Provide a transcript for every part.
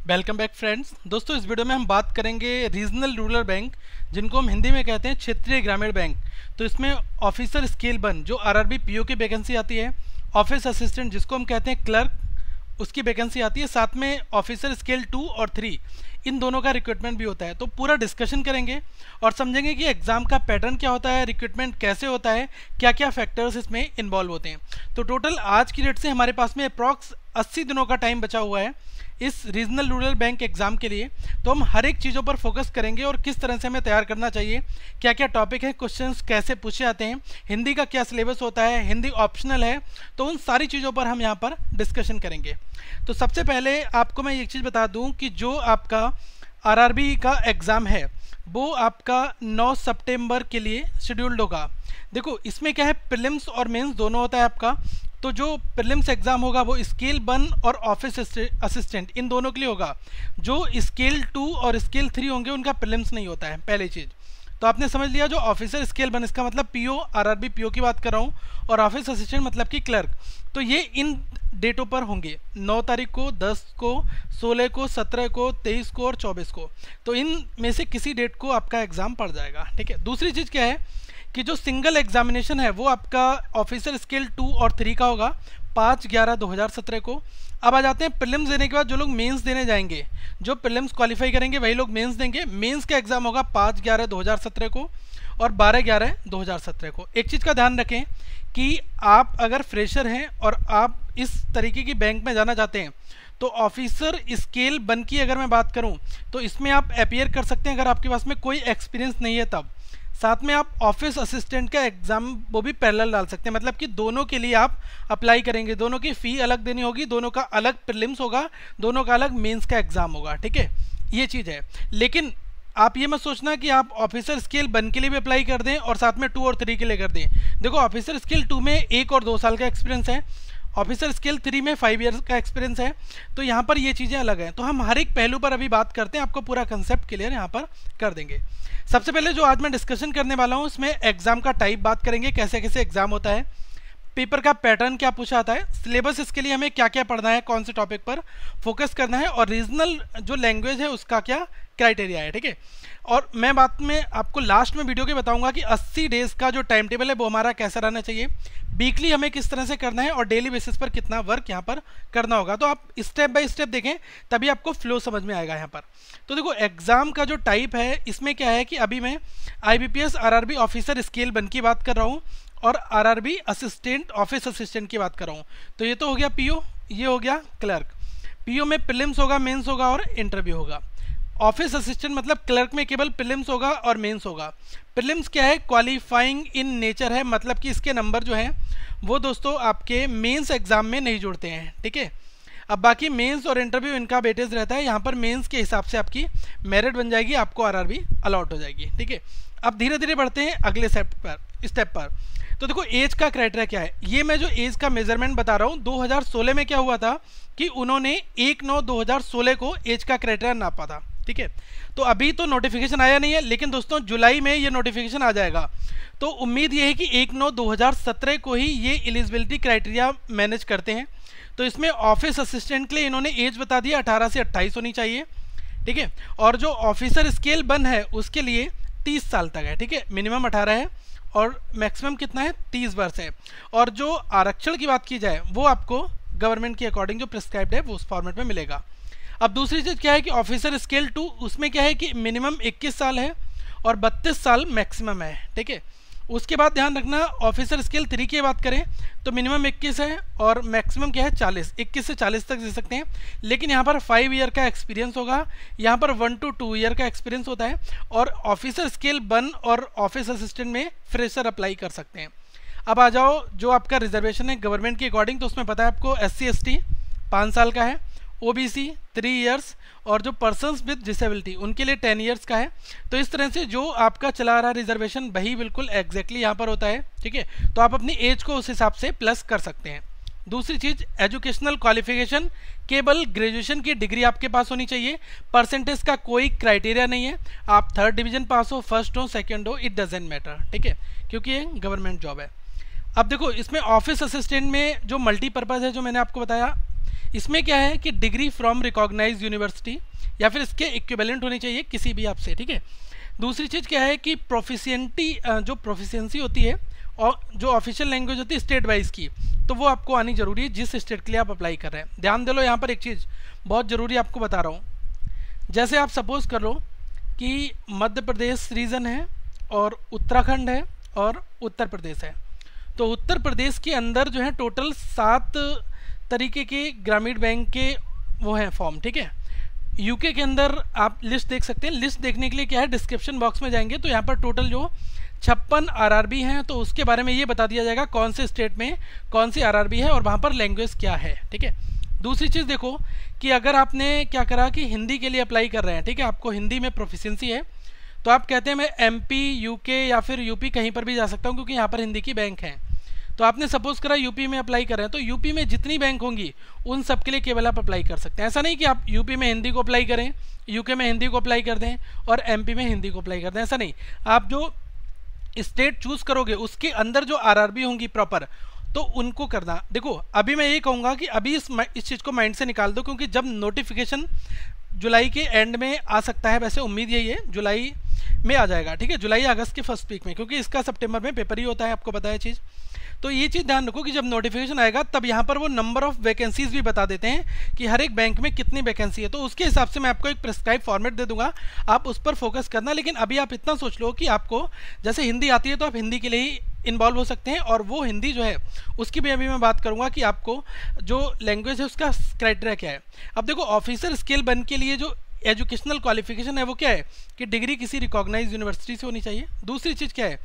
Welcome back friends. दोस्तों, इस video में हम बात करेंगे रीजनल रूरल बैंक, जिनको हम हिंदी में कहते हैं क्षेत्रीय ग्रामीण बैंक। तो इसमें ऑफिसर स्केल 1 जो आरआरबी पीओ की वैकेंसी आती है, ऑफिस असिस्टेंट जिसको हम कहते हैं क्लर्क, उसकी वैकेंसी आती है, साथ में ऑफिसर स्केल 2 और 3 इन दोनों का रिक्रूटमेंट भी होता है। तो पूरा डिस्कशन करेंगे और समझेंगे कि एग्जाम का पैटर्न क्या होता है, रिक्रूटमेंट कैसे होता है, क्या क्या फैक्टर्स इसमें इन्वॉल्व होते हैं। तो टोटल आज की डेट से हमारे पास में अप्रॉक्स 80 दिनों का टाइम बचा हुआ है इस रीजनल रूरल बैंक एग्जाम के लिए। तो हम हर एक चीज़ों पर फोकस करेंगे और किस तरह से हमें तैयार करना चाहिए, क्या क्या टॉपिक है, क्वेश्चंस कैसे पूछे जाते हैं, हिंदी का क्या सिलेबस होता है, हिंदी ऑप्शनल है, तो उन सारी चीज़ों पर हम यहाँ पर डिस्कशन करेंगे। तो सबसे पहले आपको मैं एक चीज़ बता दूँ कि जो आपका आरआरबी का एग्ज़ाम है वो आपका 9 सितंबर के लिए शेड्यूल्ड होगा। देखो, इसमें क्या है, प्रीलिम्स और मेंस दोनों होता है आपका। तो जो प्रीलिम्स एग्जाम होगा वो स्केल 1 और ऑफिस असिस्टेंट इन दोनों के लिए होगा। जो स्केल 2 और स्केल 3 होंगे उनका प्रीलिम्स नहीं होता है, पहली चीज़। तो आपने समझ लिया, जो ऑफिसर स्केल 1 इसका मतलब पीओ, आरआरबी पीओ की बात कर रहा हूँ, और ऑफिस असिस्टेंट मतलब कि क्लर्क। तो ये इन डेटों पर होंगे, 9 तारीख को, 10 को, 16 को, 17 को, 23 को और 24 को। तो इन में से किसी डेट को आपका एग्ज़ाम पड़ जाएगा। ठीक है। दूसरी चीज़ क्या है कि जो सिंगल एग्जामिनेशन है वो आपका ऑफिसर स्केल 2 और 3 का होगा 5/11/2017 को। अब आ जाते हैं प्रीलिम्स देने के बाद जो लोग मेंस देने जाएंगे, जो प्रीलिम्स क्वालिफाई करेंगे वही लोग मेंस देंगे। मेंस का एग्जाम होगा 5/11/2017 को और 12/11/2017 को। एक चीज़ का ध्यान रखें कि आप अगर फ्रेशर हैं और आप इस तरीके की बैंक में जाना चाहते हैं तो ऑफिसर स्केल 1 की अगर मैं बात करूं तो इसमें आप अपीयर कर सकते हैं अगर आपके पास में कोई एक्सपीरियंस नहीं है तब। साथ में आप ऑफिस असिस्टेंट का एग्ज़ाम वो भी पैरेलल डाल सकते हैं, मतलब कि दोनों के लिए आप अप्लाई करेंगे। दोनों की फ़ी अलग देनी होगी, दोनों का अलग प्रीलिम्स होगा, दोनों का अलग मेंस का एग्ज़ाम होगा। ठीक है, ये चीज़ है। लेकिन आप ये मत सोचना कि आप ऑफिसर स्केल 1 के लिए भी अप्लाई कर दें और साथ में 2 और 3 के लिए कर दें। देखो, ऑफिसर स्केल 2 में 1 और 2 साल का एक्सपीरियंस है, ऑफिसर स्केल 3 में 5 ईयर्स का एक्सपीरियंस है। तो यहाँ पर ये चीज़ें अलग हैं। तो हम हर एक पहलू पर अभी बात करते हैं, आपको पूरा कंसेप्ट क्लियर यहाँ पर कर देंगे। सबसे पहले जो आज मैं डिस्कशन करने वाला हूँ उसमें एग्जाम का टाइप बात करेंगे, कैसे कैसे एग्जाम होता है, पेपर का पैटर्न क्या पूछा आता है, सिलेबस इसके लिए हमें क्या क्या पढ़ना है, कौन से टॉपिक पर फोकस करना है, और रीजनल जो लैंग्वेज है उसका क्या क्राइटेरिया है। ठीक है। और मैं बात में आपको लास्ट में वीडियो के बताऊंगा कि 80 डेज़ का जो टाइम टेबल है वो हमारा कैसा रहना चाहिए, वीकली हमें किस तरह से करना है और डेली बेसिस पर कितना वर्क यहाँ पर करना होगा। तो आप स्टेप बाय स्टेप देखें तभी आपको फ्लो समझ में आएगा यहाँ पर। तो देखो, एग्जाम का जो टाइप है इसमें क्या है कि अभी मैं IBPS आरआरबी ऑफिसर स्केल 1 की बात कर रहा हूँ और आरआरबी असिस्टेंट, ऑफिस असिस्टेंट की बात कर रहा हूँ। तो ये तो हो गया पीओ, ये हो गया क्लर्क। पीओ में प्रीलिम्स होगा, मेंस होगा और इंटरव्यू होगा। ऑफिस असिस्टेंट मतलब क्लर्क में केवल प्रीलिम्स होगा और मेंस होगा। प्रीलिम्स क्या है, क्वालिफाइंग इन नेचर है, मतलब कि इसके नंबर जो हैं वो दोस्तों आपके मेंस एग्जाम में नहीं जुड़ते हैं। ठीक है। अब बाकी मेंस और इंटरव्यू इनका वेटेज रहता है, यहाँ पर मेंस के हिसाब से आपकी मेरिट बन जाएगी, आपको आरआरबी अलॉट हो जाएगी। ठीक है। अब धीरे धीरे बढ़ते हैं अगले स्टेप पर। तो देखो, एज का क्राइटेरिया क्या है, ये मैं जो एज का मेजरमेंट बता रहा हूँ 2016 में क्या हुआ था कि उन्होंने 1/9/2016 को एज का क्राइटेरिया नापा था। ठीक है। तो अभी तो नोटिफिकेशन आया नहीं है, लेकिन दोस्तों जुलाई में ये नोटिफिकेशन आ जाएगा। तो उम्मीद ये है कि 1/9/2017 को ही ये एलिजिबिलिटी क्राइटेरिया मैनेज करते हैं। तो इसमें ऑफिस असिस्टेंट के लिए इन्होंने एज बता दिया 18 से 28 होनी चाहिए। ठीक है। और जो ऑफिसर स्केल 1 है उसके लिए 30 साल तक है। ठीक है। मिनिमम 18 है और मैक्सिमम कितना है, 30 वर्ष है। और जो आरक्षण की बात की जाए वो आपको गवर्नमेंट के अकॉर्डिंग जो प्रिस्क्राइब्ड है वो उस फॉर्मेट में मिलेगा। अब दूसरी चीज़ क्या है कि ऑफिसर स्केल 2 उसमें क्या है कि मिनिमम 21 साल है और 32 साल मैक्सिमम है। ठीक है। उसके बाद ध्यान रखना, ऑफिसर स्केल 3 की बात करें तो मिनिमम 21 है और मैक्सिमम क्या है 40, 21 से 40 तक दे सकते हैं। लेकिन यहाँ पर 5 ईयर का एक्सपीरियंस होगा, यहाँ पर 1 to 2 ईयर का एक्सपीरियंस होता है। और ऑफिसर स्केल 1 और ऑफिस असिस्टेंट में फ्रेशर अप्लाई कर सकते हैं। अब आ जाओ जो आपका रिजर्वेशन है गवर्नमेंट के अकॉर्डिंग, तो उसमें पता है आपको SC ST 5 साल का है, OBC 3 ईयर्स और जो पर्सन्स विद डिसेबिलिटी उनके लिए 10 ईयर्स का है। तो इस तरह से जो आपका चला रहा रिजर्वेशन वही बिल्कुल एग्जैक्टली यहाँ पर होता है। ठीक है। तो आप अपनी एज को उस हिसाब से प्लस कर सकते हैं। दूसरी चीज़, एजुकेशनल क्वालिफिकेशन, केवल ग्रेजुएशन की डिग्री आपके पास होनी चाहिए, परसेंटेज का कोई क्राइटेरिया नहीं है। आप 3rd डिवीजन पास हो, फर्स्ट हो, सेकेंड हो, इट डजेंट मैटर। ठीक है, क्योंकि ये गवर्नमेंट जॉब है। अब देखो, इसमें ऑफिस असिस्टेंट में जो मल्टीपर्पज़ है जो मैंने आपको बताया इसमें क्या है कि डिग्री फ्रॉम रिकॉग्नाइज यूनिवर्सिटी या फिर इसके इक्विवेलेंट होनी चाहिए किसी भी आपसे, ठीक है। दूसरी चीज़ क्या है कि जो प्रोफिशिएंसी होती है और जो ऑफिशियल लैंग्वेज होती है स्टेट वाइज की, तो वो आपको आनी जरूरी है जिस स्टेट के लिए आप अप्लाई कर रहे हैं। ध्यान दे लो, यहाँ पर एक चीज़ बहुत ज़रूरी आपको बता रहा हूँ। जैसे आप सपोज कर लो कि मध्य प्रदेश रीजन है और उत्तराखंड है और उत्तर प्रदेश है, तो उत्तर प्रदेश के अंदर जो है टोटल 7 तरीके के ग्रामीण बैंक के वो हैं फॉर्म, ठीक है। यूके के अंदर आप लिस्ट देख सकते हैं। लिस्ट देखने के लिए क्या है, डिस्क्रिप्शन बॉक्स में जाएंगे तो यहाँ पर टोटल जो 56 आरआरबी हैं, तो उसके बारे में ये बता दिया जाएगा कौन से स्टेट में कौन सी आरआरबी है और वहाँ पर लैंग्वेज क्या है, ठीक है। दूसरी चीज़ देखो कि अगर आपने क्या करा कि हिंदी के लिए अप्लाई कर रहे हैं, ठीक है, आपको हिंदी में प्रोफिशिएंसी है, तो आप कहते हैं मैं एमपी, यूके या फिर यूपी कहीं पर भी जा सकता हूँ क्योंकि यहाँ पर हिंदी की बैंक हैं। तो आपने सपोज करा यूपी में अप्लाई कर रहे हैं, तो यूपी में जितनी बैंक होंगी उन सब के लिए केवल आप अप्लाई कर सकते हैं। ऐसा नहीं कि आप यूपी में हिंदी को अप्लाई करें, यूके में हिंदी को अप्लाई कर दें और एमपी में हिंदी को अप्लाई कर दें, ऐसा नहीं। आप जो स्टेट चूज करोगे उसके अंदर जो आरआरबी होंगी प्रॉपर, तो उनको करना। देखो अभी मैं ये कहूँगा कि अभी इस चीज़ को माइंड से निकाल दो, क्योंकि जब नोटिफिकेशन जुलाई के एंड में आ सकता है, वैसे उम्मीद यही है जुलाई में आ जाएगा, ठीक है, जुलाई अगस्त के फर्स्ट वीक में, क्योंकि इसका सितंबर में पेपर ही होता है, आपको पता है चीज़। तो ये चीज़ ध्यान रखो कि जब नोटिफिकेशन आएगा तब यहाँ पर वो नंबर ऑफ वैकेंसीज भी बता देते हैं कि हर एक बैंक में कितनी वैकेंसी है, तो उसके हिसाब से मैं आपको एक प्रिस्क्राइब फॉर्मेट दे दूंगा, आप उस पर फोकस करना। लेकिन अभी आप इतना सोच लो कि आपको जैसे हिंदी आती है तो आप हिंदी के लिए ही इन्वॉल्व हो सकते हैं, और वो हिंदी जो है उसकी भी अभी मैं बात करूंगा कि आपको जो लैंग्वेज है उसका क्राइटेरिया क्या है। अब देखो ऑफिसर स्केल 1 के लिए जो एजुकेशनल क्वालिफिकेशन है वो क्या है कि डिग्री किसी रिकॉग्नाइज यूनिवर्सिटी से होनी चाहिए। दूसरी चीज़ क्या है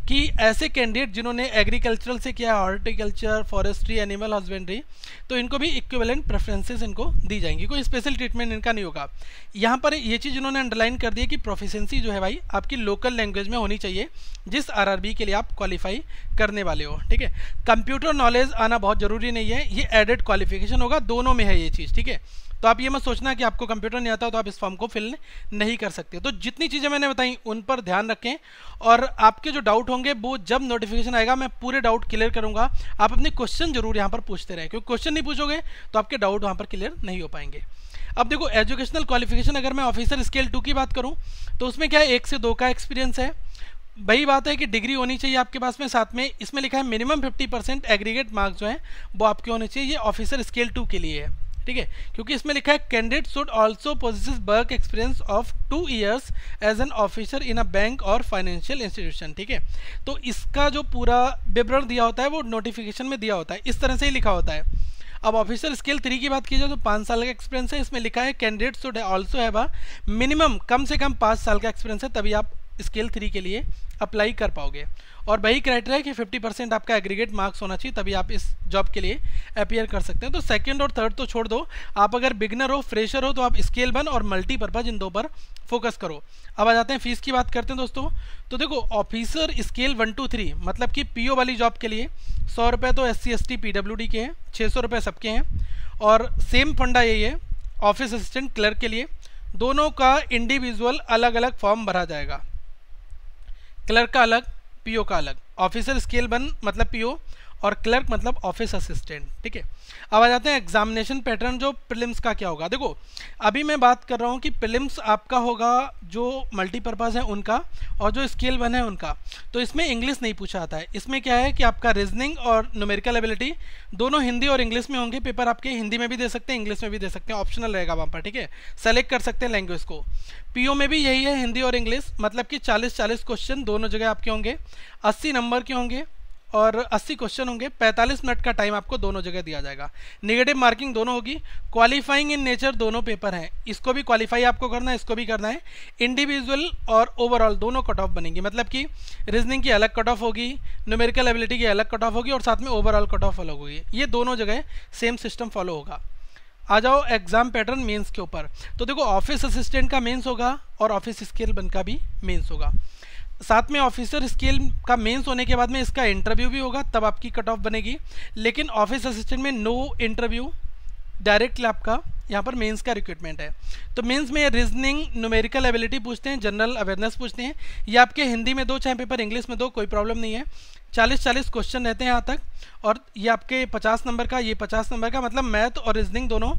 कि ऐसे कैंडिडेट जिन्होंने एग्रीकल्चरल से किया, हॉर्टिकल्चर, फॉरेस्ट्री, एनिमल हस्बेंड्री, तो इनको भी इक्विवेलेंट प्रेफरेंसेस इनको दी जाएंगी, कोई स्पेशल ट्रीटमेंट इनका नहीं होगा। यहाँ पर ये चीज़ इन्होंने अंडरलाइन कर दी है कि प्रोफिशिएंसी जो है भाई आपकी लोकल लैंग्वेज में होनी चाहिए जिस आरआरबी के लिए आप क्वालिफाई करने वाले हो, ठीक है। कंप्यूटर नॉलेज आना बहुत ज़रूरी नहीं है, ये एडेड क्वालिफिकेशन होगा, दोनों में है ये चीज़, ठीक है। तो आप ये मत सोचना कि आपको कंप्यूटर नहीं आता तो आप इस फॉर्म को फिल नहीं कर सकते। तो जितनी चीज़ें मैंने बताई उन पर ध्यान रखें, और आपके जो डाउट होंगे वो जब नोटिफिकेशन आएगा मैं पूरे डाउट क्लियर करूंगा। आप अपने क्वेश्चन जरूर यहाँ पर पूछते रहें, क्योंकि क्वेश्चन नहीं पूछोगे तो आपके डाउट वहाँ पर क्लियर नहीं हो पाएंगे। अब देखो एजुकेशनल क्वालिफिकेशन, अगर मैं ऑफिसर स्केल 2 की बात करूँ तो उसमें क्या है 1 से 2 का एक्सपीरियंस है। वही बात है कि डिग्री होनी चाहिए आपके पास में, साथ में इसमें लिखा है मिनिमम 50% एग्रीगेट मार्क्स जो हैं वो आपके होने चाहिए। ये ऑफिसर स्केल 2 के लिए है, ठीक है, क्योंकि इसमें लिखा है candidate should also possesses work experience of 2 years as an officer in a bank और फाइनेंशियल इंस्टीट्यूशन, ठीक है। तो इसका जो पूरा विवरण दिया होता है वो नोटिफिकेशन में दिया होता है, इस तरह से ही लिखा होता है। अब ऑफिसर स्केल 3 की बात की जाए तो 5 साल का एक्सपीरियंस है। इसमें लिखा है candidate should also have a minimum, कम से कम 5 साल का एक्सपीरियंस है, तभी आप स्केल 3 के लिए अप्लाई कर पाओगे। और वही क्राइटेरिया है कि 50% आपका एग्रीगेट मार्क्स होना चाहिए, तभी आप इस जॉब के लिए अपियर कर सकते हैं। तो सेकंड और थर्ड तो छोड़ दो, आप अगर बिगनर हो, फ्रेशर हो, तो आप स्केल 1 और मल्टीपर्पज इन 2 पर फोकस करो। अब आ जाते हैं फीस की बात करते हैं दोस्तों। तो देखो ऑफिसर स्केल 1 to 3 मतलब कि पीओ वाली जॉब के लिए 100 रुपये तो SC ST PWD के हैं, 600 रुपये सबके हैं, और सेम फंडा यही है ऑफिस असिस्टेंट क्लर्क के लिए। दोनों का इंडिविजुअल अलग अलग फॉर्म भरा जाएगा, क्लर्क का अलग, पीओ का अलग। ऑफिसर स्केल 1 मतलब पीओ और क्लर्क मतलब ऑफिस असिस्टेंट, ठीक है। अब आ जाते हैं एग्जामिनेशन पैटर्न, जो प्रीलिम्स का क्या होगा। देखो अभी मैं बात कर रहा हूँ कि प्रीलिम्स आपका होगा जो मल्टीपर्पज़ है उनका, और जो स्केल 1 है उनका। तो इसमें इंग्लिश नहीं पूछा जाता है, इसमें क्या है कि आपका रीजनिंग और न्यूमेरिकल एबिलिटी दोनों हिंदी और इंग्लिश में होंगे। पेपर आपके हिंदी में भी दे सकते हैं, इंग्लिश में भी दे सकते हैं, ऑप्शनल रहेगा वहाँ पर, ठीक है, सेलेक्ट कर सकते हैं लैंग्वेज को। पीओ में भी यही है, हिंदी और इंग्लिश, मतलब कि 40-40 क्वेश्चन दोनों जगह आपके होंगे, 80 नंबर के होंगे और 80 क्वेश्चन होंगे। 45 मिनट का टाइम आपको दोनों जगह दिया जाएगा। नेगेटिव मार्किंग दोनों होगी। क्वालिफाइंग इन नेचर दोनों पेपर हैं, इसको भी क्वालिफाई आपको करना है, इसको भी करना है। इंडिविजुअल और ओवरऑल दोनों कट ऑफ बनेंगी, मतलब कि रीजनिंग की अलग कट ऑफ होगी, न्यूमेरिकल एबिलिटी की अलग कट ऑफ होगी, और साथ में ओवरऑल कट ऑफ अलग होगी। ये दोनों जगह सेम सिस्टम फॉलो होगा। आ जाओ एग्जाम पैटर्न मेंस के ऊपर। तो देखो ऑफिस असिस्टेंट का मेंस होगा और ऑफिस स्केल 1 का भी मेंस होगा। साथ में ऑफिसर स्केल का मेंस होने के बाद में इसका इंटरव्यू भी होगा, तब आपकी कट ऑफ बनेगी। लेकिन ऑफिस असिस्टेंट में नो इंटरव्यू, डायरेक्टली आपका यहाँ पर मेंस का रिक्रूटमेंट है। तो मेंस में रीजनिंग, न्यूमेरिकल एबिलिटी पूछते हैं, जनरल अवेयरनेस पूछते हैं। ये आपके हिंदी में 2 चाहे पेपर इंग्लिश में 2, कोई प्रॉब्लम नहीं है। 40-40 क्वेश्चन रहते हैं यहाँ तक, और ये आपके 50 नंबर का, ये 50 नंबर का, मतलब मैथ और रीजनिंग दोनों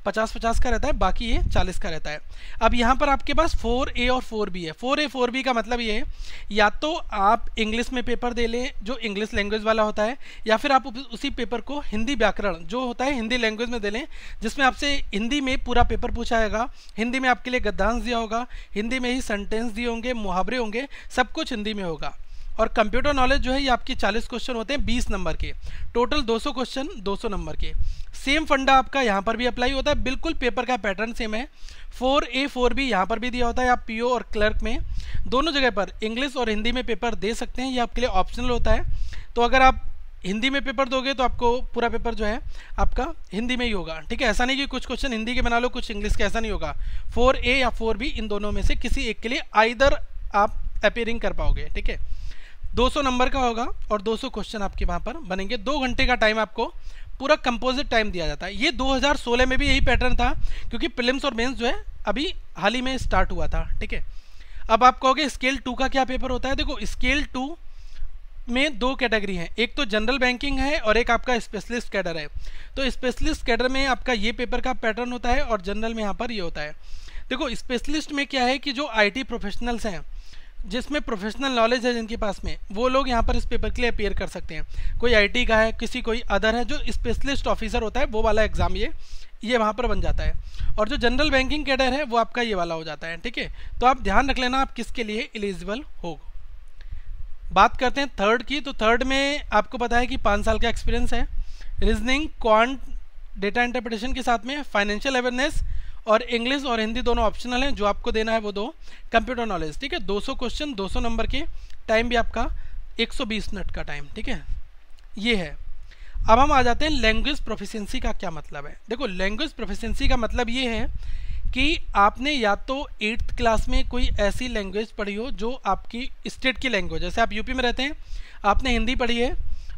50-50 का रहता है, बाकी ये 40 का रहता है। अब यहाँ पर आपके पास 4A और 4B है। 4A 4B का मतलब ये है, या तो आप इंग्लिश में पेपर दे लें जो इंग्लिश लैंग्वेज वाला होता है, या फिर आप उसी पेपर को हिंदी व्याकरण जो होता है हिंदी लैंग्वेज में दे लें, जिसमें आपसे हिंदी में पूरा पेपर पूछा जाएगा, हिंदी में आपके लिए गद्यांश दिया होगा, हिंदी में ही सेंटेंस दिए होंगे, मुहावरे होंगे, सब कुछ हिंदी में होगा। और कंप्यूटर नॉलेज जो है ये आपके 40 क्वेश्चन होते हैं 20 नंबर के, टोटल 200 क्वेश्चन 200 नंबर के। सेम फंडा आपका यहाँ पर भी अप्लाई होता है, बिल्कुल पेपर का पैटर्न सेम है। 4A 4B यहाँ पर भी दिया होता है, आप पीओ और क्लर्क में दोनों जगह पर इंग्लिश और हिंदी में पेपर दे सकते हैं, ये आपके लिए ऑप्शनल होता है। तो अगर आप हिंदी में पेपर दोगे तो आपको पूरा पेपर जो है आपका हिंदी में ही होगा, ठीक है। ऐसा नहीं कि कुछ क्वेश्चन हिंदी के बना लो कुछ इंग्लिश के, ऐसा नहीं होगा। 4A या 4B इन दोनों में से किसी एक के लिए आइदर आप अपेयरिंग कर पाओगे, ठीक है। 200 नंबर का होगा और 200 क्वेश्चन आपके वहाँ पर बनेंगे। 2 घंटे का टाइम आपको पूरा कंपोजिट टाइम दिया जाता है। ये 2016 में भी यही पैटर्न था, क्योंकि प्रीलिम्स और मेंस जो है अभी हाल ही में स्टार्ट हुआ था, ठीक है। अब आप कहोगे स्केल 2 का क्या पेपर होता है। देखो स्केल 2 में 2 कैटेगरी हैं, एक तो जनरल बैंकिंग है और एक आपका स्पेशलिस्ट कैडर है। तो स्पेशलिस्ट कैडर में आपका ये पेपर का पैटर्न होता है और जनरल में यहाँ पर ये होता है। देखो स्पेशलिस्ट में क्या है कि जो IT प्रोफेशनल्स हैं, जिसमें प्रोफेशनल नॉलेज है जिनके पास में, वो लोग यहाँ पर इस पेपर के लिए अपेयर कर सकते हैं। कोई IT का है, किसी कोई अदर है, जो स्पेशलिस्ट ऑफिसर होता है वो वाला एग्जाम ये वहाँ पर बन जाता है। और जो जनरल बैंकिंग कैडर है वो आपका ये वाला हो जाता है, ठीक है। तो आप ध्यान रख लेना आप किसके लिए एलिजिबल हो। बात करते हैं थर्ड की। तो थर्ड में आपको पता है कि 5 साल का एक्सपीरियंस है, रीजनिंग, क्वांट, डेटा इंटरप्रिटेशन के साथ में फाइनेंशियल अवेयरनेस, और इंग्लिश और हिंदी दोनों ऑप्शनल हैं। जो आपको देना है वो 2 कंप्यूटर नॉलेज, ठीक है। 200 क्वेश्चन 200 नंबर के, टाइम भी आपका 120 मिनट का टाइम, ठीक है। ये है। अब हम आ जाते हैं लैंग्वेज प्रोफिशिएंसी का क्या मतलब है। देखो लैंग्वेज प्रोफिशिएंसी का मतलब ये है कि आपने या तो 8th क्लास में कोई ऐसी लैंग्वेज पढ़ी हो जो आपकी स्टेट की लैंग्वेज, जैसे आप यूपी में रहते हैं, आपने हिंदी पढ़ी है,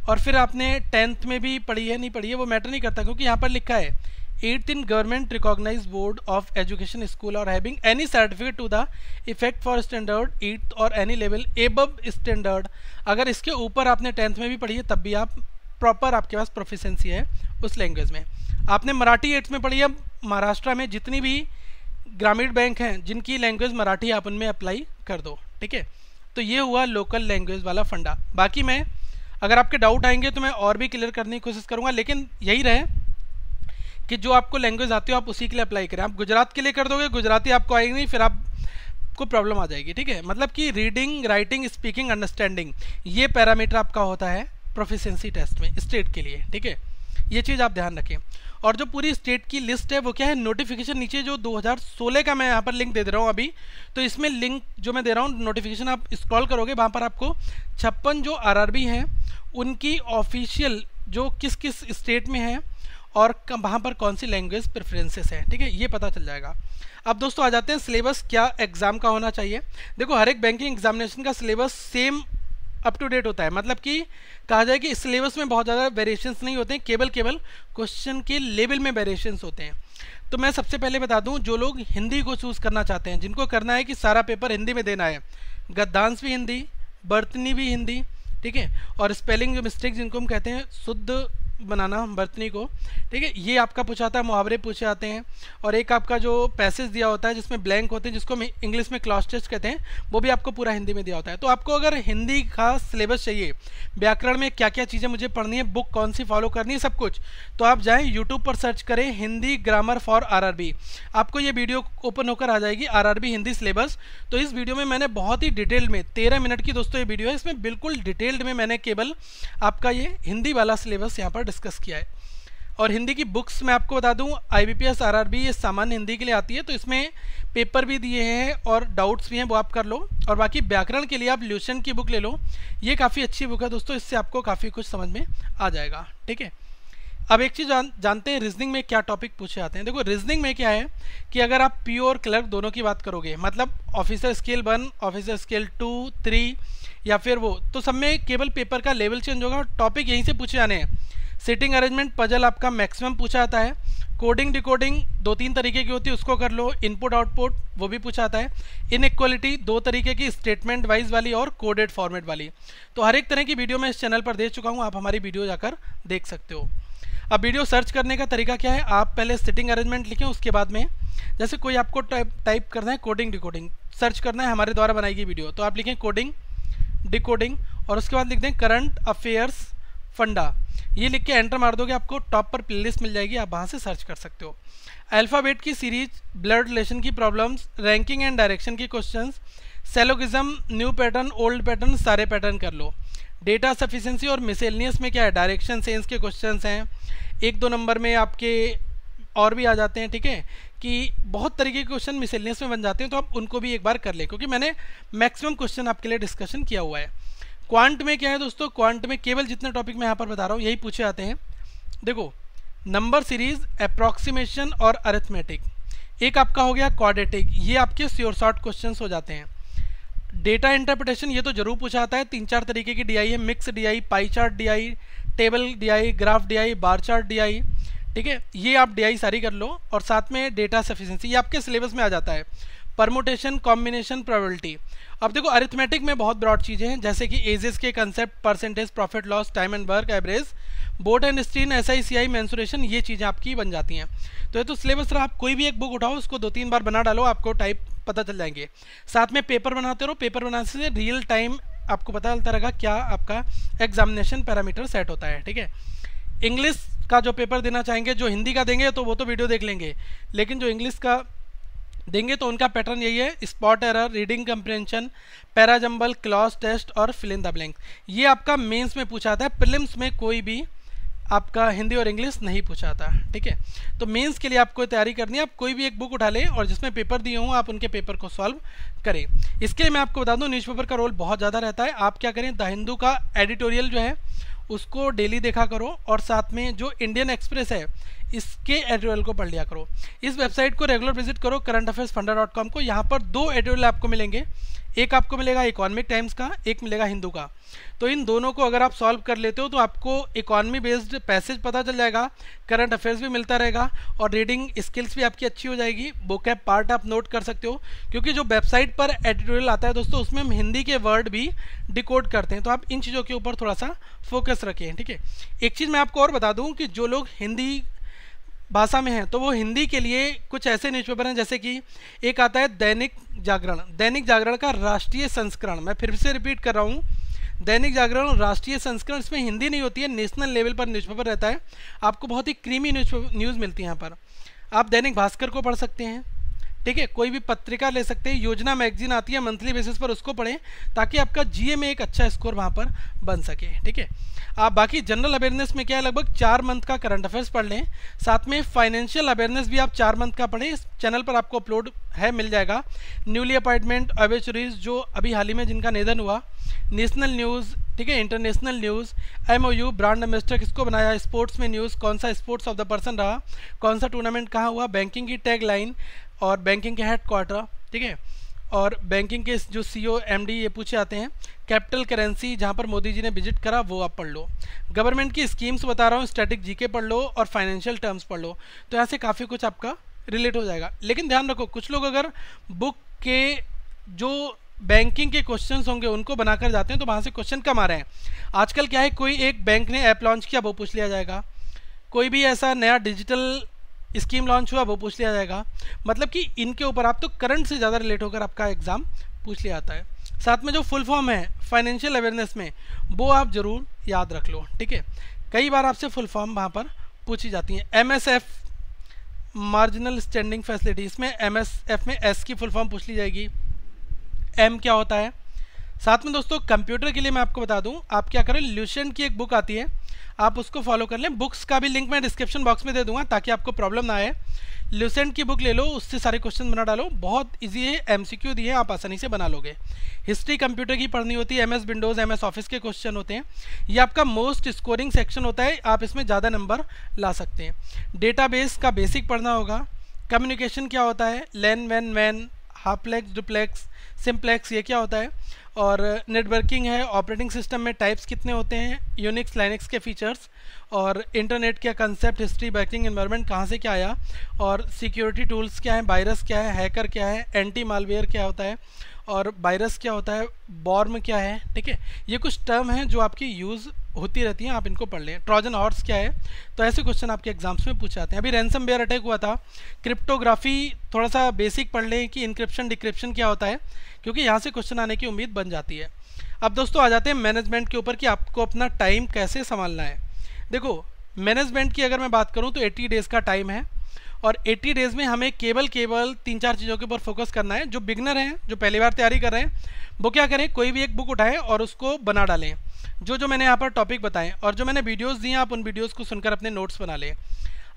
और फिर आपने 10th में भी पढ़ी है, नहीं पढ़ी है वो मैटर नहीं करता, क्योंकि यहाँ पर लिखा है 8th in government recognized board of education school or having any certificate to the effect for standard 8th or any level above standard। अगर इसके ऊपर आपने 10th में भी पढ़ी है तब भी आप प्रॉपर, आपके पास प्रोफिशिएंसी है उस लैंग्वेज में। आपने मराठी 8th में पढ़ी है, महाराष्ट्र में जितनी भी ग्रामीण बैंक हैं जिनकी लैंग्वेज मराठी है आप उनमें अप्लाई कर दो, ठीक है। तो ये हुआ लोकल लैंग्वेज वाला फंडा। बाकी मैं अगर आपके डाउट आएंगे तो मैं और भी क्लियर करने की कोशिश करूँगा, लेकिन यही रहे कि जो आपको लैंग्वेज आती हो आप उसी के लिए अप्लाई करें। आप गुजरात के लिए कर दोगे, गुजराती आपको आएगी नहीं, फिर आपको प्रॉब्लम आ जाएगी, ठीक है। मतलब कि रीडिंग, राइटिंग, स्पीकिंग, अंडरस्टैंडिंग, ये पैरामीटर आपका होता है प्रोफिशिएंसी टेस्ट में स्टेट के लिए, ठीक है। ये चीज़ आप ध्यान रखें। और जो पूरी स्टेट की लिस्ट है वो क्या है, नोटिफिकेशन नीचे जो 2016 का मैं यहाँ पर लिंक दे रहा हूँ अभी, तो इसमें लिंक जो मैं दे रहा हूँ नोटिफिकेशन आप स्क्रॉल करोगे, वहाँ पर आपको 56 जो RRB हैं उनकी ऑफिशियल जो किस किस स्टेट में है और वहाँ पर कौन सी लैंग्वेज प्रेफरेंसेस है, ठीक है, ये पता चल जाएगा। अब दोस्तों आ जाते हैं सिलेबस क्या एग्जाम का होना चाहिए। देखो हर एक बैंकिंग एग्जामिनेशन का syllabus same up to date होता है, मतलब कि कहा जाए कि सिलेबस में बहुत ज़्यादा वेरिएशंस नहीं होते हैं, केवल क्वेश्चन के लेवल में वेरिएशंस होते हैं। तो मैं सबसे पहले बता दूं, जो लोग हिंदी को चूज़ करना चाहते हैं, जिनको करना है कि सारा पेपर हिंदी में देना है, गद्यांश भी हिंदी, बर्तनी भी हिंदी, ठीक है, और स्पेलिंग जो मिस्टेक जिनको हम कहते हैं शुद्ध बनाना बर्तनी को, ठीक है, ये आपका पूछा आता है, मुहावरे पूछे आते हैं, और एक आपका जो पैसेज दिया होता है जिसमें ब्लैंक होते हैं, जिसको हम इंग्लिश में क्लॉज टेस्ट कहते हैं, वो भी आपको पूरा हिंदी में दिया होता है। तो आपको अगर हिंदी का सिलेबस चाहिए, व्याकरण में क्या क्या चीज़ें मुझे पढ़नी है, बुक कौन सी फॉलो करनी है, सब कुछ, तो आप जाएँ यूट्यूब पर सर्च करें हिंदी ग्रामर फॉर RRB, आपको ये वीडियो ओपन होकर आ जाएगी, RRB हिंदी सिलेबस। तो इस वीडियो में मैंने बहुत ही डिटेल में 13 मिनट की दोस्तों ये वीडियो है, इसमें बिल्कुल डिटेल्ड में मैंने केवल आपका ये हिंदी वाला सिलेबस यहाँ पर डिस्कस किया है। और हिंदी की बुक्स मैं आपको बता दूं, IBPS RRB ये सामान्य हिंदी के लिए आती है, तो इसमें पेपर भी दिए हैं और डाउट्स भी हैं, वो आप कर लो। और बाकी व्याकरण के लिए आप ल्यूशन की बुक ले लो, ये काफ़ी अच्छी बुक है दोस्तों, इससे आपको काफ़ी कुछ समझ में आ जाएगा, ठीक है। अब एक चीज़ जानते हैं रीजनिंग में क्या टॉपिक पूछे जाते हैं। देखो रीजनिंग में क्या है कि अगर आप पीओ और क्लर्क दोनों की बात करोगे, मतलब ऑफिसर स्केल 1, ऑफिसर स्केल 2, 3 या फिर वो, तो सब में केवल पेपर का लेवल चेंज होगा, टॉपिक यहीं से पूछे जाने हैं। सिटिंग अरेंजमेंट, पजल आपका मैक्सिमम पूछा जाता है, कोडिंग डिकोडिंग 2-3 तरीके की होती है, उसको कर लो। इनपुट आउटपुट वो भी पूछा आता है। इनइक्वालिटी 2 तरीके की, स्टेटमेंट वाइज वाली और कोडेड फॉर्मेट वाली। तो हर एक तरह की वीडियो मैं इस चैनल पर दे चुका हूँ, आप हमारी वीडियो जाकर देख सकते हो। अब वीडियो सर्च करने का तरीका क्या है, आप पहले सिटिंग अरेंजमेंट लिखें, उसके बाद में जैसे कोई आपको टाइप करना है कोडिंग डिकोडिंग, सर्च करना है हमारे द्वारा बनाई गई वीडियो, तो आप लिखें कोडिंग डिकोडिंग और उसके बाद लिख दें करंट अफेयर्स फंडा। ये लिख के एंटर मार दोगे, आपको टॉप पर प्लेलिस्ट मिल जाएगी, आप वहाँ से सर्च कर सकते हो। अल्फ़ाबेट की सीरीज, ब्लड रिलेशन की प्रॉब्लम्स, रैंकिंग एंड डायरेक्शन की questions, syllogism, new pattern, old pattern, सारे पैटर्न कर लो। डेटा सफिशिएंसी और मिसेलिनियस में क्या है, डायरेक्शन सेंस के क्वेश्चंस हैं। 1-2 नंबर में आपके और भी आ जाते हैं, ठीक है, कि बहुत तरीके के क्वेश्चन मिसेलिनियस में बन जाते हैं, तो आप उनको भी एक बार कर लें, क्योंकि मैंने मैक्सिमम क्वेश्चन आपके लिए डिस्कशन किया हुआ है। क्वांट में क्या है दोस्तों, क्वांट में केवल जितने टॉपिक मैं यहाँ पर बता रहा हूँ यही पूछे जाते हैं। देखो, नंबर सीरीज, अप्रॉक्सीमेशन और अरिथमेटिक। एक आपका हो गया क्वाड्रेटिक, ये आपके श्योर शॉर्ट क्वेश्चन हो जाते हैं। डेटा इंटरप्रिटेशन ये तो जरूर पूछा आता है, 3-4 तरीके की डीआई है, mix DI, pie chart DI, table DI, graph DI, bar chart DI, ठीक है, ये आप डीआई सारी कर लो। और साथ में डेटा सफिशिएंसी, ये आपके सिलेबस में आ जाता है। Permutation, combination, probability. अब देखो अरिथमेटिक में बहुत ब्रॉड चीज़ें हैं, जैसे कि एजेस के concept, percentage, profit loss, time and work, average, boat and स्ट्रीन, SICI, mensuration, ये चीज़ें आपकी बन जाती हैं। तो ये तो सिलेबस रहा, आप कोई भी एक बुक उठाओ, उसको 2-3 बार बना डालो, आपको टाइप पता चल जाएंगे। साथ में पेपर बनाते रहो, पेपर बनाने से रियल टाइम आपको पता चलता रहेगा क्या आपका एग्जामिनेशन पैरामीटर सेट होता है, ठीक है। इंग्लिश का जो पेपर देना चाहेंगे, जो हिंदी का देंगे तो वो तो वीडियो देख लेंगे, लेकिन जो इंग्लिश का देंगे तो उनका पैटर्न यही है, spot error, reading comprehension, parajumble, clause test और फिल इन द ब्लैंक। ये आपका मेंस में पूछा आता है, प्रीलिम्स में कोई भी आपका हिंदी और इंग्लिश नहीं पूछा आता, ठीक है। तो मेंस के लिए आपको तैयारी करनी है, आप कोई भी एक बुक उठा लें और जिसमें पेपर दिए हों आप उनके पेपर को सॉल्व करें। इसके लिए मैं आपको बता दूं, न्यूज़पेपर का रोल बहुत ज़्यादा रहता है। आप क्या करें, द हिंदू का एडिटोरियल जो है उसको डेली देखा करो, और साथ में जो इंडियन एक्सप्रेस है इसके एडिटोरियल को पढ़ लिया करो। इस वेबसाइट को रेगुलर विजिट करो, currentaffairsfunda.com को। यहाँ पर 2 एडिटोरियल आपको मिलेंगे, एक आपको मिलेगा इकोनॉमिक टाइम्स का, एक मिलेगा हिंदू का। तो इन दोनों को अगर आप सॉल्व कर लेते हो तो आपको इकोनॉमी बेस्ड पैसेज पता चल जाएगा, करंट अफेयर्स भी मिलता रहेगा और रीडिंग स्किल्स भी आपकी अच्छी हो जाएगी। वोकैब पार्ट आप नोट कर सकते हो, क्योंकि जो वेबसाइट पर एडिटोरियल आता है दोस्तों उसमें हम हिंदी के वर्ड भी डिकोड करते हैं, तो आप इन चीज़ों के ऊपर थोड़ा सा फोकस रखें, ठीक है। एक चीज़ मैं आपको और बता दूँ कि जो लोग हिंदी भाषा में है तो वो हिंदी के लिए कुछ ऐसे न्यूज़पेपर हैं, जैसे कि एक आता है दैनिक जागरण। दैनिक जागरण का राष्ट्रीय संस्करण, मैं फिर से रिपीट कर रहा हूँ, दैनिक जागरण राष्ट्रीय संस्करण। इसमें हिंदी नहीं होती है, नेशनल लेवल पर न्यूज़पेपर रहता है, आपको बहुत ही क्रीमी न्यूज़ मिलती है यहाँ पर। आप दैनिक भास्कर को पढ़ सकते हैं, ठीक है, कोई भी पत्रिका ले सकते हैं, योजना मैगजीन आती है मंथली बेसिस पर, उसको पढ़ें ताकि आपका जीए में एक अच्छा स्कोर वहाँ पर बन सके, ठीक है। आप बाकी जनरल अवेयरनेस में क्या है, लगभग 4 मंथ का करंट अफेयर्स पढ़ लें, साथ में फाइनेंशियल अवेयरनेस भी आप 4 मंथ का पढ़ें। इस चैनल पर आपको अपलोड है, मिल जाएगा। न्यूली अपॉइंटमेंट, ऑब्चुरीज जो अभी हाल ही में जिनका निधन हुआ, नेशनल न्यूज़, ठीक है, international news, MOU, brand ambassador किसको बनाया, स्पोर्ट्स में न्यूज़, कौन सा स्पोर्ट्स ऑफ द पर्सन रहा, कौन सा टूर्नामेंट कहाँ हुआ, बैंकिंग की टैग लाइन और बैंकिंग के हेडक्वार्टर, ठीक है, और बैंकिंग के जो CEO MD ये पूछे आते हैं। कैपिटल करेंसी जहाँ पर मोदी जी ने विजिट करा वो आप पढ़ लो। गवर्नमेंट की स्कीम्स बता रहा हूँ, स्टैटिक जीके पढ़ लो और फाइनेंशियल टर्म्स पढ़ लो, तो यहाँ से काफ़ी कुछ आपका रिलेट हो जाएगा। लेकिन ध्यान रखो, कुछ लोग अगर बुक के जो बैंकिंग के क्वेश्चंस होंगे उनको बनाकर जाते हैं तो वहाँ से क्वेश्चन कम आ रहे हैं। आजकल क्या है, कोई एक बैंक ने ऐप लॉन्च किया वो पूछ लिया जाएगा, कोई भी ऐसा नया डिजिटल स्कीम लॉन्च हुआ वो पूछ लिया जाएगा, मतलब कि इनके ऊपर आप तो करंट से ज़्यादा रिलेट होकर आपका एग्ज़ाम पूछ लिया जाता है। साथ में जो फुल फॉर्म है फाइनेंशियल अवेयरनेस में वो आप ज़रूर याद रख लो, ठीक है। कई बार आपसे फुल फॉर्म वहाँ पर पूछी जाती हैं। MSF मार्जिनल स्टैंडिंग फैसिलिटी, इसमें MSF में S की फुल फॉर्म पूछ ली जाएगी, M क्या होता है। साथ में दोस्तों कंप्यूटर के लिए मैं आपको बता दूं, आप क्या करें, ल्यूसेंट की एक बुक आती है, आप उसको फॉलो कर लें। बुक्स का भी लिंक मैं डिस्क्रिप्शन बॉक्स में दे दूंगा ताकि आपको प्रॉब्लम ना आए। ल्यूसेंट की बुक ले लो, उससे सारे क्वेश्चन बना डालो, बहुत इजी है, MCQ दिए, आप आसानी से बना लोगे। हिस्ट्री कंप्यूटर की पढ़नी होती है, MS विंडोज़, MS ऑफिस के क्वेश्चन होते हैं, ये आपका मोस्ट स्कोरिंग सेक्शन होता है, आप इसमें ज़्यादा नंबर ला सकते हैं। डेटाबेस का बेसिक पढ़ना होगा। कम्युनिकेशन क्या होता है, लेन, व्हेन, मैन, हाफप्लेक्स, डुप्लेक्स, सिम्प्लेक्स, ये क्या होता है, और नेटवर्किंग है, ऑपरेटिंग सिस्टम में टाइप्स कितने होते हैं, यूनिक्स लाइनक्स के फीचर्स, और इंटरनेट क्या कंसेप्ट, हिस्ट्री, बैकिंग एनवायरनमेंट कहाँ से क्या आया, और सिक्योरिटी टूल्स क्या है, वायरस क्या है, हैकर क्या है, एंटी मालवेयर क्या होता है, और वायरस क्या होता है, बॉर्म क्या है। ठीक है, ये कुछ टर्म हैं जो आपकी यूज़ होती रहती हैं, आप इनको पढ़ लें। ट्रोजन हॉर्स क्या है, तो ऐसे क्वेश्चन आपके एग्जाम्स में पूछे जाते हैं। अभी रैनसमवेयर अटैक हुआ था, क्रिप्टोग्राफी थोड़ा सा बेसिक पढ़ लें कि इंक्रिप्शन डिक्रिप्शन क्या होता है, क्योंकि यहाँ से क्वेश्चन आने की उम्मीद बन जाती है। अब दोस्तों आ जाते हैं मैनेजमेंट के ऊपर कि आपको अपना टाइम कैसे संभालना है। देखो, मैनेजमेंट की अगर मैं बात करूँ तो 80 डेज़ का टाइम है, और 80 डेज़ में हमें केवल 3-4 चीज़ों के ऊपर फोकस करना है। जो बिगनर हैं, जो पहली बार तैयारी कर रहे हैं, वो क्या करें, कोई भी एक बुक उठाएं और उसको बना डालें, जो मैंने यहाँ पर टॉपिक बताएं, और जो मैंने वीडियोस दिए आप उन वीडियोस को सुनकर अपने नोट्स बना लें।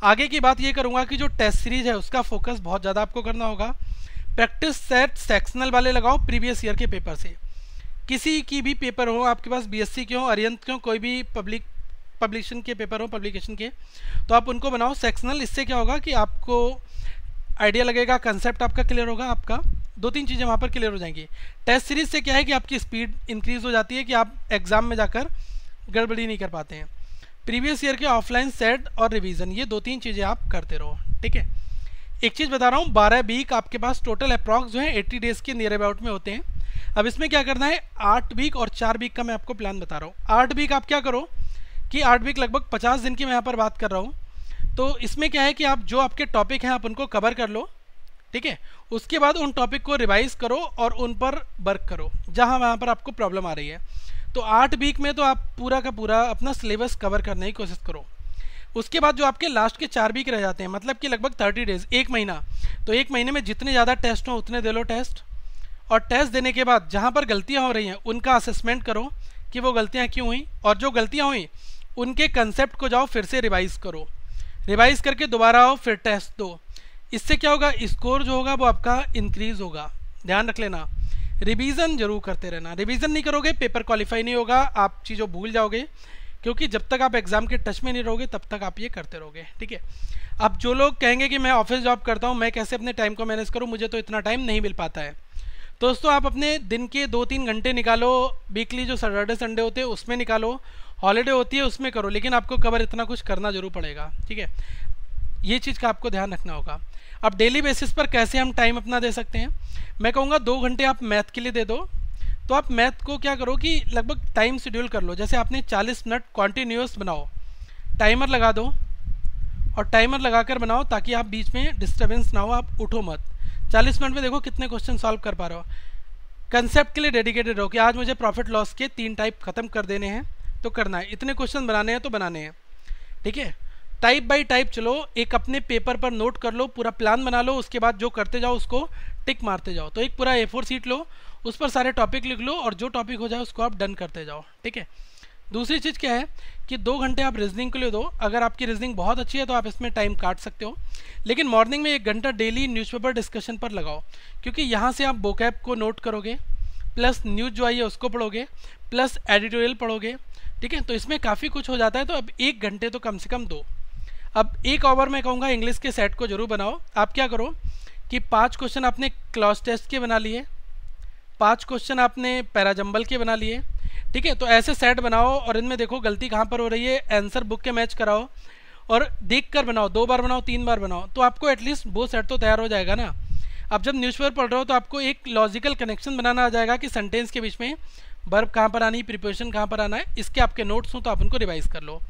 आगे की बात ये करूँगा कि जो टेस्ट सीरीज़ है उसका फोकस बहुत ज़्यादा आपको करना होगा। प्रैक्टिस सेट सेक्शनल वाले लगाओ प्रीवियस ईयर के पेपर से, किसी की भी पेपर हो, आपके पास बीएससी के हो, अरिहंत के हो, कोई भी पब्लिकेशन के पेपर हो, पब्लिकेशन के, तो आप उनको बनाओ सेक्शनल। इससे क्या होगा कि आपको आइडिया लगेगा, कंसेप्ट आपका क्लियर होगा, आपका 2-3 चीज़ें वहाँ पर क्लियर हो जाएंगी। टेस्ट सीरीज से क्या है कि आपकी स्पीड इंक्रीज हो जाती है कि आप एग्जाम में जाकर गड़बड़ी नहीं कर पाते हैं। प्रीवियस ईयर के ऑफलाइन सेट और रिवीजन, ये 2-3 चीज़ें आप करते रहो। ठीक है, एक चीज़ बता रहा हूँ, 12 वीक आपके पास टोटल अप्रॉक्स जो है 80 डेज़ के नियर अबाउट में होते हैं। अब इसमें क्या करना है, 8 वीक और 4 वीक का मैं आपको प्लान बता रहा हूँ। 8 वीक आप क्या करो कि 8 वीक लगभग 50 दिन की मैं यहाँ पर बात कर रहा हूँ। तो इसमें क्या है कि आप जो आपके टॉपिक हैं आप उनको कवर कर लो। ठीक है, उसके बाद उन टॉपिक को रिवाइज करो और उन पर वर्क करो जहाँ वहाँ पर आपको प्रॉब्लम आ रही है। तो 8 वीक में तो आप पूरा का पूरा अपना सिलेबस कवर करने की कोशिश करो। उसके बाद जो आपके लास्ट के 4 वीक रह जाते हैं, मतलब कि लगभग 30 डेज़, 1 महीना, तो 1 महीने में जितने ज़्यादा टेस्ट हो उतने दे लो टेस्ट, और टेस्ट देने के बाद जहाँ पर गलतियाँ हो रही हैं उनका असेसमेंट करो कि वो गलतियाँ क्यों हुई, और जो गलतियाँ हुई उनके कंसेप्ट को जाओ फिर से रिवाइज़ करो, रिवाइज़ करके दोबारा आओ फिर टेस्ट दो। इससे क्या होगा, स्कोर जो होगा वो आपका इंक्रीज़ होगा। ध्यान रख लेना, रिवीजन जरूर करते रहना। रिवीजन नहीं करोगे पेपर क्वालिफाई नहीं होगा, आप चीज़ों भूल जाओगे, क्योंकि जब तक आप एग्ज़ाम के टच में नहीं रहोगे तब तक आप ये करते रहोगे। ठीक है, अब जो लोग कहेंगे कि मैं ऑफिस जॉब करता हूँ, मैं कैसे अपने टाइम को मैनेज करूँ, मुझे तो इतना टाइम नहीं मिल पाता है। तो दोस्तों आप अपने दिन के 2-3 घंटे निकालो, वीकली जो सैटरडे संडे होते हैं उसमें निकालो, हॉलीडे होती है उसमें करो, लेकिन आपको कवर इतना कुछ करना जरूर पड़ेगा। ठीक है, ये चीज़ का आपको ध्यान रखना होगा। अब डेली बेसिस पर कैसे हम टाइम अपना दे सकते हैं, मैं कहूँगा 2 घंटे आप मैथ के लिए दे दो। तो आप मैथ को क्या करो कि लगभग टाइम शेड्यूल कर लो, जैसे आपने 40 मिनट कॉन्टीन्यूस बनाओ, टाइमर लगा दो, और टाइमर लगाकर बनाओ ताकि आप बीच में डिस्टर्बेंस ना हो, आप उठो मत। 40 मिनट में देखो कितने क्वेश्चन सॉल्व कर पा रहे हो। कंसेप्ट के लिए डेडिकेटेड रहो कि आज मुझे प्रॉफिट लॉस के 3 टाइप खत्म कर देने हैं तो करना है, इतने क्वेश्चन बनाने हैं तो बनाने हैं। ठीक है, टाइप बाय टाइप चलो, एक अपने पेपर पर नोट कर लो, पूरा प्लान बना लो, उसके बाद जो करते जाओ उसको टिक मारते जाओ। तो एक पूरा A4 सीट लो, उस पर सारे टॉपिक लिख लो, और जो टॉपिक हो जाए उसको आप डन करते जाओ। ठीक है, दूसरी चीज़ क्या है कि 2 घंटे आप रीजनिंग के लिए दो। अगर आपकी रीजनिंग बहुत अच्छी है तो आप इसमें टाइम काट सकते हो, लेकिन मॉर्निंग में 1 घंटा डेली न्यूज़पेपर डिस्कशन पर लगाओ, क्योंकि यहाँ से आप वोकैब को नोट करोगे, प्लस न्यूज़ जो आई है उसको पढ़ोगे, प्लस एडिटोरियल पढ़ोगे। ठीक है, तो इसमें काफ़ी कुछ हो जाता है। तो अब 1 घंटे तो कम से कम दो। अब 1 ओवर मैं कहूँगा इंग्लिश के सेट को जरूर बनाओ। आप क्या करो कि 5 क्वेश्चन आपने क्लॉज टेस्ट के बना लिए, 5 क्वेश्चन आपने पैराजंबल के बना लिए। ठीक है, तो ऐसे सेट बनाओ, और इनमें देखो गलती कहाँ पर हो रही है, आंसर बुक के मैच कराओ, और देख कर बनाओ, 2 बार बनाओ, 3 बार बनाओ, तो आपको एटलीस्ट वो सेट तो तैयार हो जाएगा ना। अब जब न्यूज़पेपर पढ़ रहे हो तो आपको एक लॉजिकल कनेक्शन बनाना आ जाएगा कि सेंटेंस के बीच में वर्ब कहाँ पर आनी, प्रीपोजिशन कहाँ पर आना है। इसके आपके नोट्स हो तो आप उनको रिवाइज कर लो।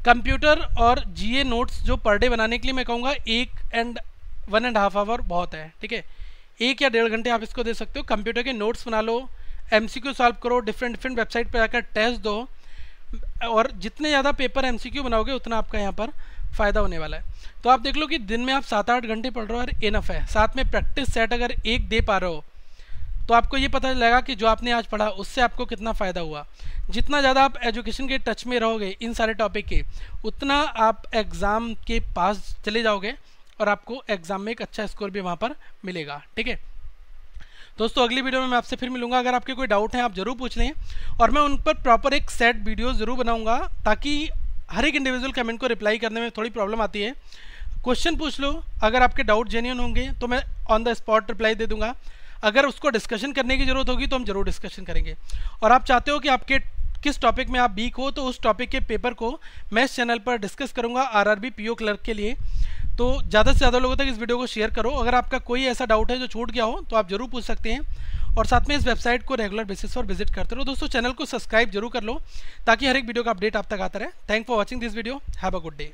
कंप्यूटर और जीए नोट्स जो पर डे बनाने के लिए मैं कहूँगा 1.5 आवर बहुत है। ठीक है, 1 या 1.5 घंटे आप इसको दे सकते हो। कंप्यूटर के नोट्स बना लो, एमसीक्यू सॉल्व करो, डिफरेंट वेबसाइट पर जाकर टेस्ट दो, और जितने ज़्यादा पेपर एमसीक्यू बनाओगे उतना आपका यहाँ पर फ़ायदा होने वाला है। तो आप देख लो कि दिन में आप 7-8 घंटे पढ़ रहे हो और इनफ है। साथ में प्रैक्टिस सेट अगर 1 दे पा रहे हो तो आपको ये पता चलेगा कि जो आपने आज पढ़ा उससे आपको कितना फ़ायदा हुआ। जितना ज़्यादा आप एजुकेशन के टच में रहोगे इन सारे टॉपिक के, उतना आप एग्ज़ाम के पास चले जाओगे और आपको एग्ज़ाम में एक अच्छा स्कोर भी वहाँ पर मिलेगा। ठीक है दोस्तों, अगली वीडियो में मैं आपसे फिर मिलूंगा। अगर आपके कोई डाउट हैं आप ज़रूर पूछ लें, और मैं उन पर प्रॉपर एक सेट वीडियो ज़रूर बनाऊंगा, ताकि हर एक इंडिविजुअल कमेंट को रिप्लाई करने में थोड़ी प्रॉब्लम आती है। क्वेश्चन पूछ लो, अगर आपके डाउट जेन्युइन होंगे तो मैं ऑन द स्पॉट रिप्लाई दे दूंगा। अगर उसको डिस्कशन करने की ज़रूरत होगी तो हम जरूर डिस्कशन करेंगे। और आप चाहते हो कि आपके किस टॉपिक में आप वीक हो, तो उस टॉपिक के पेपर को मैं इस चैनल पर डिस्कस करूंगा आरआरबी पीओ क्लर्क के लिए। तो ज़्यादा से ज़्यादा लोगों तक इस वीडियो को शेयर करो। अगर आपका कोई ऐसा डाउट है जो छूट गया हो तो आप जरूर पूछ सकते हैं। और साथ में इस वेबसाइट को रेगुलर बेसिस पर विजिट करते रहो। दोस्तों चैनल को सब्सक्राइब जरूर कर लो ताकि हर एक वीडियो का अपडेट आप तक आता रहे। Thank for watching this video. Have a good day.